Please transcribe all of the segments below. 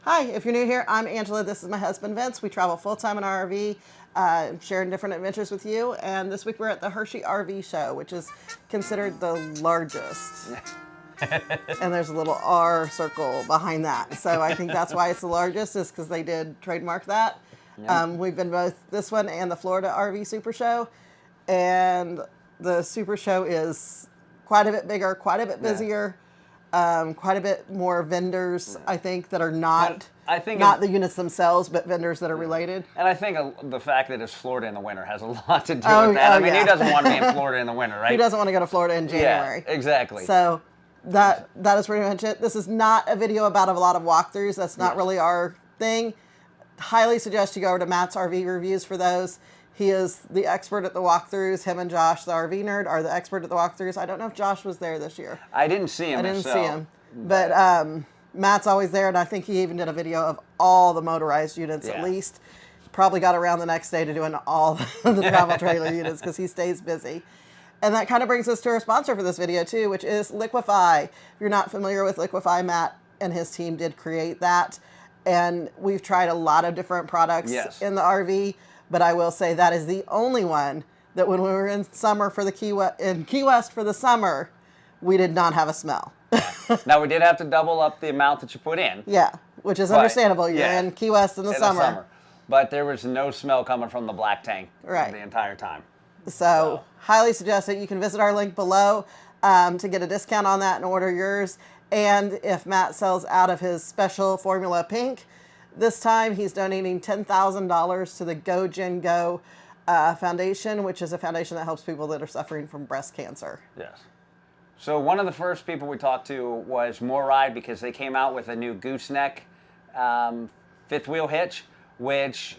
Hi, if you're new here, I'm Angela. This is my husband, Vince. We travel full-time in our RV, sharing different adventures with you. And this week we're at the Hershey RV Show, which is considered the largest. And there's a little R circle behind that. So I think that's why it's the largest, is because they did trademark that. Yep. We've been both this one and the Florida RV Super Show. And the Super Show is quite a bit bigger, quite a bit busier. Quite a bit more vendors, I think, that are not the units themselves, but vendors that are related. And I think the fact that it's Florida in the winter has a lot to do with that. I mean, who doesn't want to be in Florida in the winter, right? Who doesn't want to go to Florida in January? Yeah, exactly. So that is pretty much it. This is not a video about a lot of walkthroughs. That's not really our thing. Highly suggest you go over to Matt's RV Reviews for those. He is the expert at the walkthroughs. Him and Josh, the RV nerd, are the expert at the walkthroughs. I don't know if Josh was there this year. I didn't see him. I didn't see him. But Matt's always there, and I think he even did a video of all the motorized units at least. Probably got around the next day to doing all the travel trailer units because he stays busy. And that kind of brings us to our sponsor for this video too, which is Liquify. If you're not familiar with Liquify, Matt and his team did create that. And we've tried a lot of different products in the RV. But I will say that is the only one that when we were in summer for the Key West for the summer, we did not have a smell. Now, we did have to double up the amount that you put in. Yeah, which is understandable. You're in Key West in the summer. But there was no smell coming from the black tank the entire time. So highly suggest it. You can visit our link below to get a discount on that and order yours. And if Matt sells out of his special Formula Pink, this time he's donating $10,000 to the Go Gen Go Foundation, which is a foundation that helps people that are suffering from breast cancer. Yes. So one of the first people we talked to was MorRyde, because they came out with a new gooseneck fifth wheel hitch, which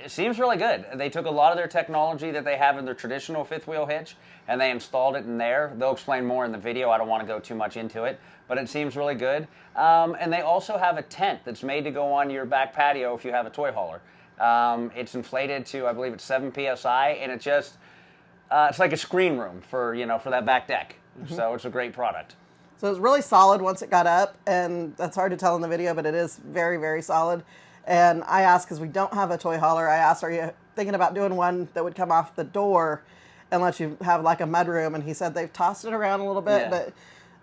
seems really good. They took a lot of their technology that they have in their traditional fifth wheel hitch and they installed it in there. They'll explain more in the video. I don't want to go too much into it, but it seems really good. And they also have a tent that's made to go on your back patio if you have a toy hauler. It's inflated to, I believe it's 7 PSI, and it just, it's like a screen room for, for that back deck. So it's a great product. So it was really solid once it got up, and that's hard to tell in the video, but it is very, very solid. And I asked, because we don't have a toy hauler, I asked, are you thinking about doing one that would come off the door and let you have like a mudroom? And he said they've tossed it around a little bit, but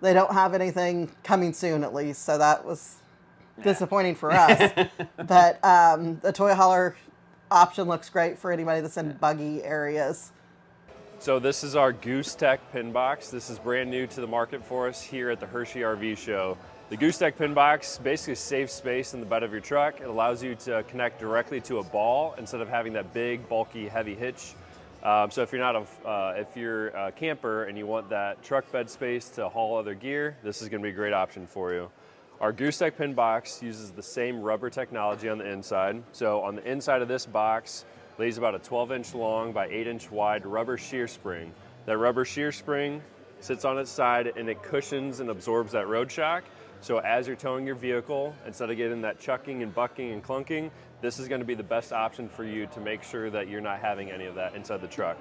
they don't have anything coming soon at least. So that was disappointing for us. But the toy hauler option looks great for anybody that's in buggy areas. So this is our GooseTech pin box. This is brand new to the market for us here at the Hershey RV Show. The GooseTech pin box basically saves space in the bed of your truck. It allows you to connect directly to a ball instead of having that big, bulky, heavy hitch. So if you're a camper and you want that truck bed space to haul other gear, this is going to be a great option for you. Our GooseTech pin box uses the same rubber technology on the inside. So on the inside of this box lays about a 12-inch long by 8-inch wide rubber shear spring. That rubber shear spring sits on its side and it cushions and absorbs that road shock. So as you're towing your vehicle, instead of getting that chucking and bucking and clunking, this is going to be the best option for you to make sure that you're not having any of that inside the truck.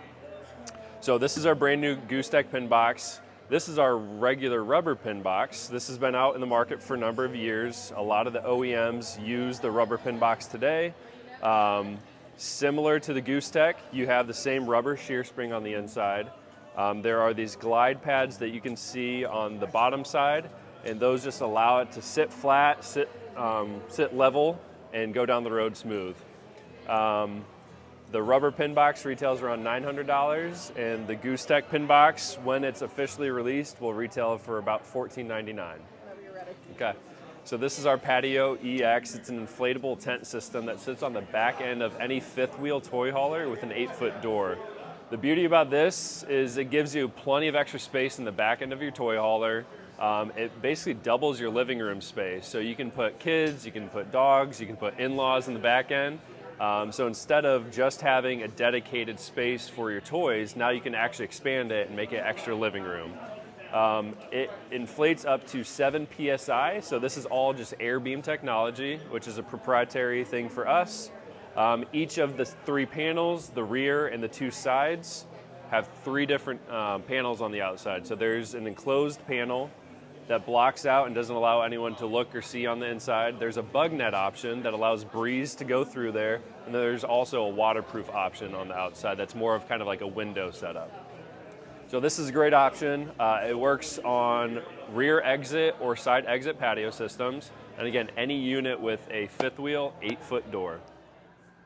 So this is our brand new GooseTech pin box. This is our regular rubber pin box. This has been out in the market for a number of years. A lot of the OEMs use the rubber pin box today. Similar to the GooseTech, you have the same rubber shear spring on the inside. There are these glide pads that you can see on the bottom side, and those just allow it to sit flat, sit level, and go down the road smooth. The rubber pin box retails around $900, and the GooseTech pin box, when it's officially released, will retail for about $14.99. Whenever you're ready. Okay. So this is our Patio EX. It's an inflatable tent system that sits on the back end of any fifth wheel toy hauler with an 8-foot door. The beauty about this is it gives you plenty of extra space in the back end of your toy hauler. It basically doubles your living room space. So you can put kids, you can put dogs, you can put in-laws in the back end. So instead of just having a dedicated space for your toys, now you can actually expand it and make it extra living room. It inflates up to 7 PSI, so this is all just air beam technology, which is a proprietary thing for us. Each of the 3 panels, the rear and the 2 sides, have 3 different panels on the outside. So there's an enclosed panel, that blocks out and doesn't allow anyone to look or see on the inside. There's a bug net option that allows breeze to go through there. And then there's also a waterproof option on the outside that's more of kind of like a window setup. So this is a great option. It works on rear exit or side exit patio systems. And again, any unit with a fifth wheel, 8-foot door.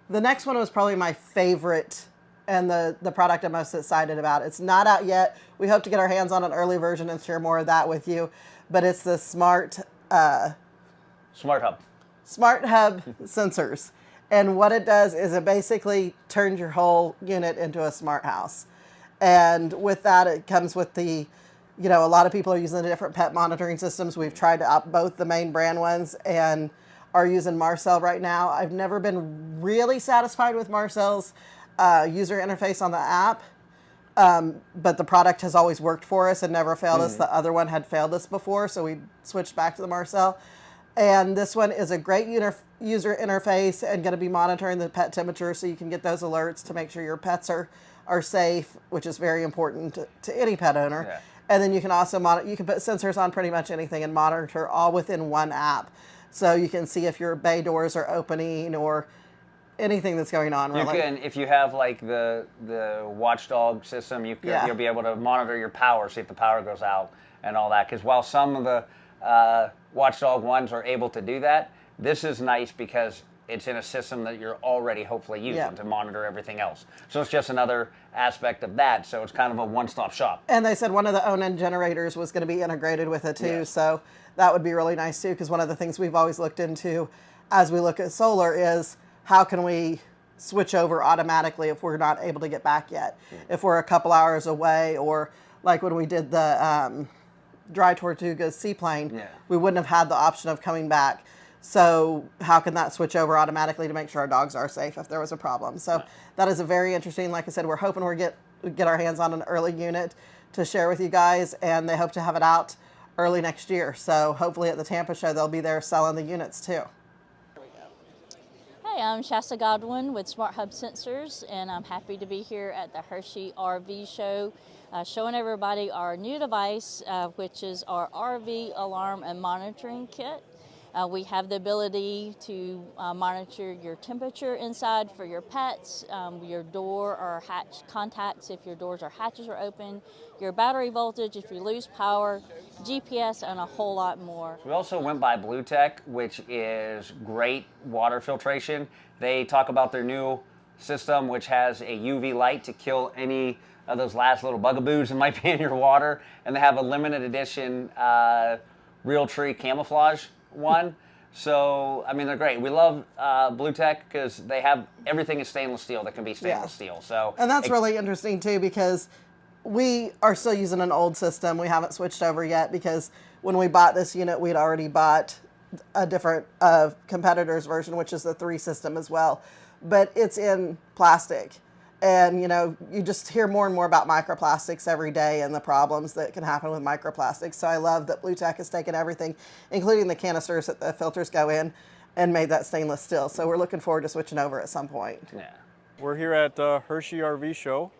The next one was probably my favorite and the product I'm most excited about. It's not out yet. We hope to get our hands on an early version and share more of that with you. But it's the SmartHub sensors. And what it does is it basically turns your whole unit into a smart house. And with that, it comes with the, you know, a lot of people are using the different pet monitoring systems. We've tried out both the main brand ones and are using Marcel right now. I've never been really satisfied with Marcel's user interface on the app, but the product has always worked for us and never failed us. The other one had failed us before, so we switched back to the Marcel. And this one is a great user interface and going to be monitoring the pet temperature, so you can get those alerts to make sure your pets are safe, which is very important to any pet owner. Yeah. And then you can also you can put sensors on pretty much anything and monitor all within one app. So you can see if your bay doors are opening or anything that's going on. You really. can, if you have like the watchdog system, you'll be able to monitor your power, see if the power goes out and all that. Because while some of the watchdog ones are able to do that, this is nice because it's in a system that you're already hopefully using to monitor everything else. So it's just another aspect of that. So it's kind of a one-stop shop. And they said one of the own-end generators was going to be integrated with it too. Yes. So that would be really nice too, because one of the things we've always looked into as we look at solar is how can we switch over automatically if we're not able to get back yet. If we're a couple hours away, or like when we did the Dry Tortuga seaplane, we wouldn't have had the option of coming back. So how can that switch over automatically to make sure our dogs are safe if there was a problem? So that is a very interesting, like I said, we're hoping we get our hands on an early unit to share with you guys, and they hope to have it out early next year. So hopefully at the Tampa show, they'll be there selling the units too. Hi, I'm Shasta Godwin with SmartHub Sensors, and I'm happy to be here at the Hershey RV Show, showing everybody our new device, which is our RV alarm and monitoring kit. We have the ability to monitor your temperature inside for your pets, your door or hatch contacts if your doors or hatches are open, your battery voltage if you lose power, GPS, and a whole lot more. We also went by BluTech, which is great water filtration. They talk about their new system, which has a UV light to kill any of those last little bugaboos that might be in your water. And they have a limited edition real tree camouflage one. So, I mean, they're great. We love BluTech because they have everything is stainless steel that can be stainless steel. So, and that's really interesting too, because we are still using an old system. We haven't switched over yet because when we bought this unit, we'd already bought a different competitor's version, which is the 3 system as well. But it's in plastic. And, you know, you just hear more and more about microplastics every day and the problems that can happen with microplastics. So I love that BluTech has taken everything, including the canisters that the filters go in, and made that stainless steel. So we're looking forward to switching over at some point. Yeah. We're here at Hershey RV Show.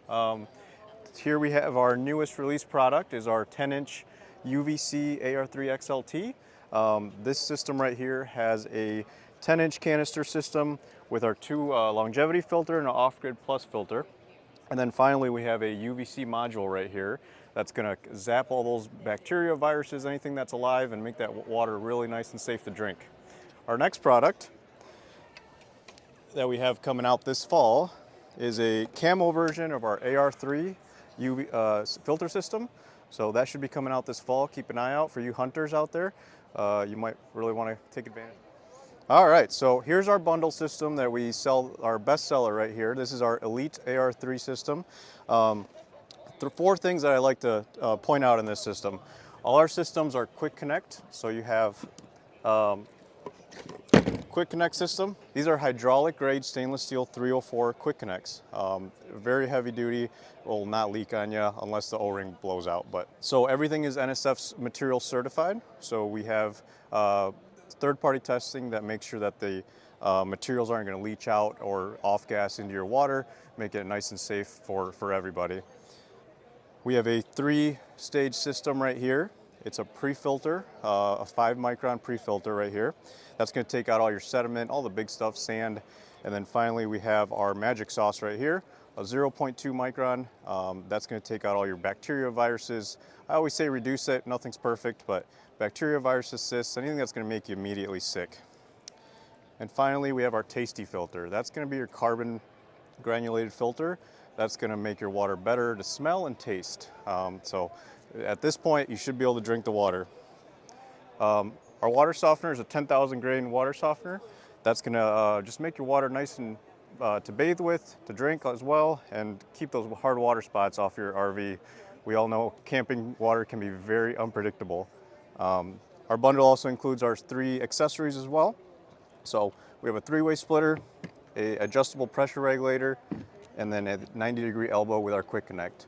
Here we have our newest release product is our 10-inch UVC AR3 XLT. This system right here has a 10-inch canister system with our 2 longevity filter and an off-grid plus filter. And then finally we have a UVC module right here that's going to zap all those bacteria, viruses, anything that's alive, and make that water really nice and safe to drink. Our next product that we have coming out this fall is a camo version of our AR3 UV filter system. So that should be coming out this fall. Keep an eye out for you hunters out there. You might really want to take advantage. All right, so here's our bundle system that we sell, our best seller right here. This is our Elite AR3 system. The 4 things that I like to point out in this system. All our systems are quick connect, so you have quick connect system. These are hydraulic grade stainless steel 304 quick connects. Very heavy duty, will not leak on you unless the O-ring blows out. But so everything is NSF material certified. So we have third-party testing that makes sure that the materials aren't going to leach out or off-gas into your water, make it nice and safe for everybody. We have a 3-stage system right here. It's a pre-filter, a 5-micron pre-filter right here. That's going to take out all your sediment, all the big stuff, sand. And then finally we have our magic sauce right here, a 0.2 micron. That's going to take out all your bacteria, viruses. I always say reduce it, nothing's perfect, but bacteria, viruses, cysts, anything that's going to make you immediately sick. And finally we have our tasty filter. That's going to be your carbon granulated filter. That's going to make your water better to smell and taste. So at this point, you should be able to drink the water. Our water softener is a 10,000 grain water softener. That's going to just make your water nice and to bathe with, to drink as well, and keep those hard water spots off your RV. We all know camping water can be very unpredictable. Our bundle also includes our 3 accessories as well. So we have a 3-way splitter, a adjustable pressure regulator, and then a 90-degree elbow with our quick connect.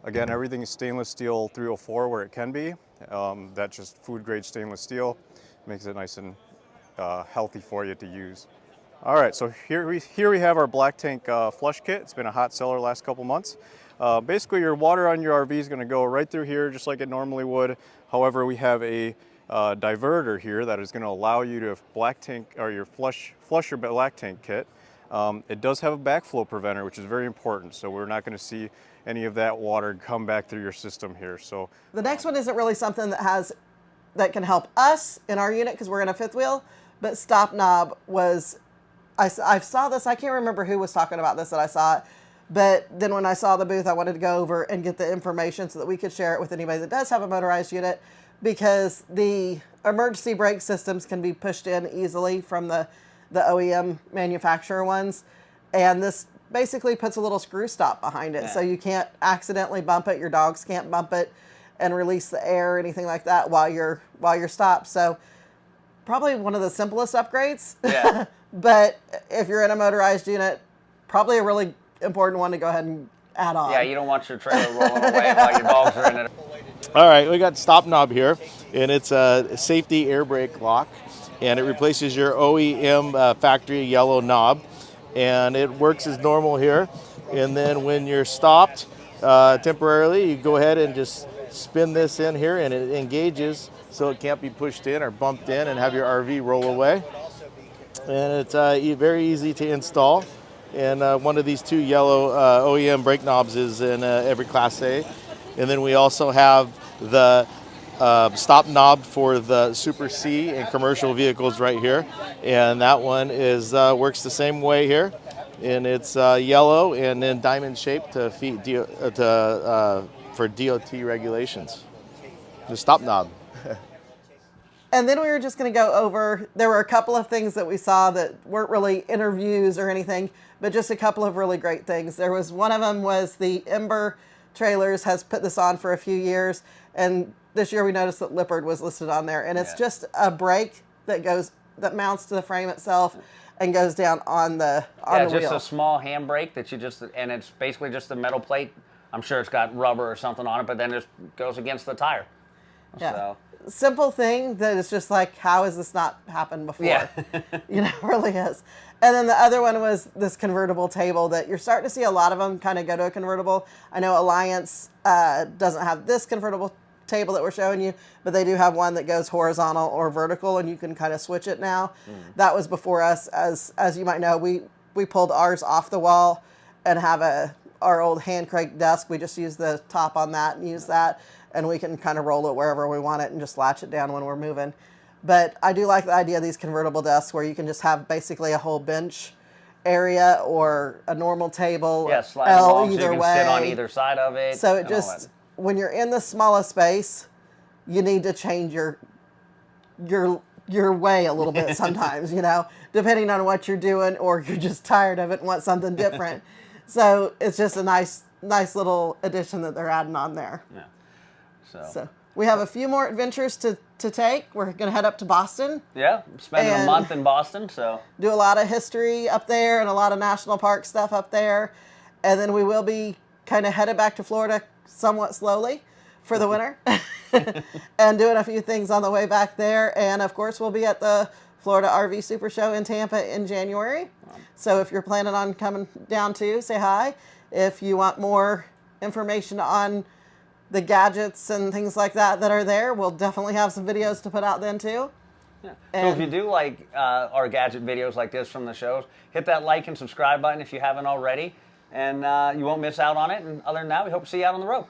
Again, everything is stainless steel 304 where it can be. That's just food grade stainless steel. Makes it nice and healthy for you to use. All right, so here we have our black tank flush kit. It's been a hot seller last couple months. Basically your water on your RV is gonna go right through here just like it normally would. However, we have a diverter here that is gonna allow you to black tank or your flush your black tank kit. It does have a backflow preventer, which is very important. So we're not going to see any of that water come back through your system here. So the next one isn't really something that can help us in our unit because we're in a 5th wheel, but StopKnob was, I saw this, I can't remember who was talking about this that I saw it, but then when I saw the booth, I wanted to go over and get the information so that we could share it with anybody that does have a motorized unit, because the emergency brake systems can be pushed in easily from the OEM manufacturer ones, and this basically puts a little screw stop behind it, so you can't accidentally bump it, your dogs can't bump it and release the air or anything like that while you're stopped. So probably one of the simplest upgrades. Yeah. But if you're in a motorized unit, probably a really important one to go ahead and add on. Yeah, you don't want your trailer rolling away while your dogs are in it. All right, we got StopKnob here, and it's a safety air brake lock, and it replaces your OEM factory yellow knob, and it works as normal here. And then when you're stopped temporarily, you go ahead and just spin this in here, and it engages so it can't be pushed in or bumped in and have your RV roll away. And it's very easy to install. And one of these 2 yellow OEM brake knobs is in every Class A. And then we also have the stop knob for the Super C and commercial vehicles right here. And that one is works the same way here. And it's yellow and then diamond shaped to for DOT regulations. The stop knob. And then we were just going to go over, there were a couple of things that we saw that weren't really interviews or anything, but just a couple of really great things. There was one of them was the Ember Trailers has put this on for a few years, and this year we noticed that Lippard was listed on there, and it's just a brake that mounts to the frame itself and goes down on the wheel. Yeah, just a small handbrake that and it's basically just a metal plate. I'm sure it's got rubber or something on it, but then it goes against the tire. Yeah. So. Simple thing that is just like, how has this not happened before? Yeah. It really is. And then the other one was this convertible table that you're starting to see a lot of them kind of go to a convertible. I know Alliance doesn't have this convertible table that we're showing you, but they do have one that goes horizontal or vertical, and you can kind of switch it now. That was before us. As you might know, we pulled ours off the wall and have our old hand crank desk. We just use the top on that and use that, and we can kind of roll it wherever we want it and just latch it down when we're moving. But I do like the idea of these convertible desks where you can just have basically a whole bench area or a normal table. Yeah, slide along so you can way. sit on either side of it. So it just, when you're in the smallest space, you need to change your way a little bit sometimes, depending on what you're doing, or you're just tired of it and want something different. So it's just a nice little addition that they're adding on there. Yeah. So we have a few more adventures to take. We're going to head up to Boston. Yeah, spending a month in Boston, so. Do a lot of history up there and a lot of national park stuff up there. And then we will be kind of headed back to Florida somewhat slowly for the winter and doing a few things on the way back there. And of course, we'll be at the Florida RV Super Show in Tampa in January. So if you're planning on coming down too, say hi. If you want more information on the gadgets and things like that are there. We'll definitely have some videos to put out then too. Yeah. So if you do like our gadget videos like this from the shows, hit that like and subscribe button if you haven't already, and you won't miss out on it. And other than that, we hope to see you out on the road.